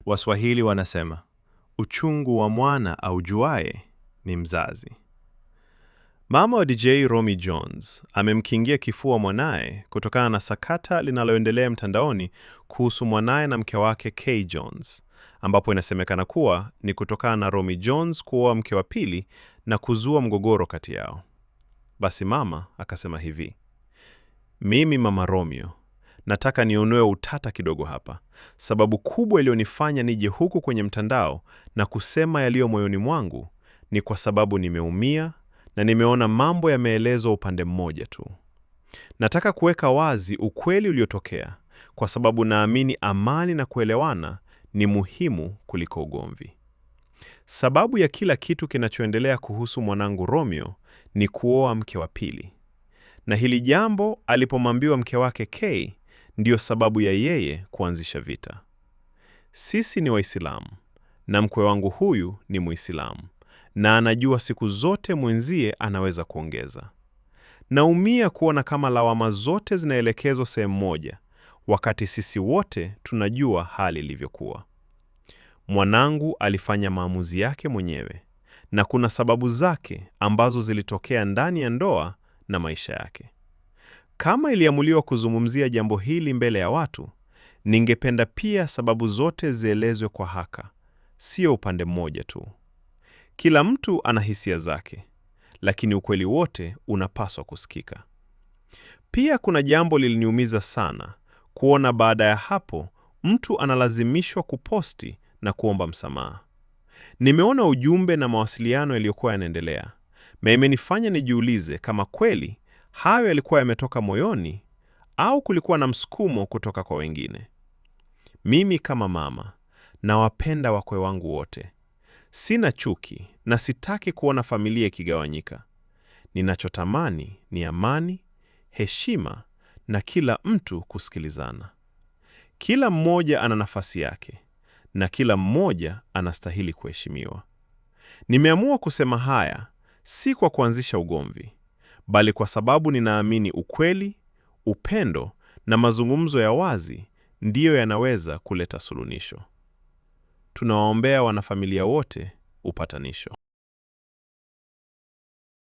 Waswahili wanasema, uchungu wa mwana aujuaye ni mzazi. Mama wa DJ Romy Jones amemkingia kifua mwanaye kutokana na sakata linaloendelea mtandaoni kuhusu mwanaye na mke wake Kay Jones, ambapo inasemekana kuwa ni kutokana na Romy Jones kuoa mke wa pili na kuzua mgogoro kati yao. Basi mama akasema hivi: mimi Mama Romeo, nataka niondoe utata kidogo hapa. Sababu kubwa iliyonifanya nije huku kwenye mtandao na kusema yaliyo moyoni mwangu ni kwa sababu nimeumia na nimeona mambo yameelezwa upande mmoja tu. Nataka kuweka wazi ukweli uliotokea kwa sababu naamini amani na kuelewana ni muhimu kuliko ugomvi. Sababu ya kila kitu kinachoendelea kuhusu mwanangu Romeo ni kuoa mke wa pili. Na hili jambo alipomwambiwa mke wake Kay ndiyo sababu ya yeye kuanzisha vita. Sisi ni Waislamu na mkwe wangu huyu ni Muislamu na anajua siku zote mwenzie anaweza kuongeza. Naumia kuona kama lawama zote zinaelekezwa sehemu moja wakati sisi wote tunajua hali ilivyokuwa. Mwanangu alifanya maamuzi yake mwenyewe na kuna sababu zake ambazo zilitokea ndani ya ndoa na maisha yake. Kama iliamuliwa kuzungumzia jambo hili mbele ya watu, ningependa pia sababu zote zielezwe kwa haka, sio upande mmoja tu. Kila mtu ana hisia zake, lakini ukweli wote unapaswa kusikika. Pia kuna jambo liliniumiza sana, kuona baada ya hapo mtu analazimishwa kuposti na kuomba msamaha. Nimeona ujumbe na mawasiliano yaliyokuwa yanaendelea, na imenifanya nijiulize kama kweli hayo yalikuwa yametoka moyoni au kulikuwa na msukumo kutoka kwa wengine. Mimi kama mama nawapenda wakwe wangu wote. Sina chuki na sitaki kuona familia ikigawanyika. Ninachotamani ni amani, heshima na kila mtu kusikilizana. Kila mmoja ana nafasi yake na kila mmoja anastahili kuheshimiwa. Nimeamua kusema haya si kwa kuanzisha ugomvi, bali kwa sababu ninaamini ukweli, upendo na mazungumzo ya wazi ndiyo yanaweza kuleta suluhisho. Tunawaombea wanafamilia wote upatanisho.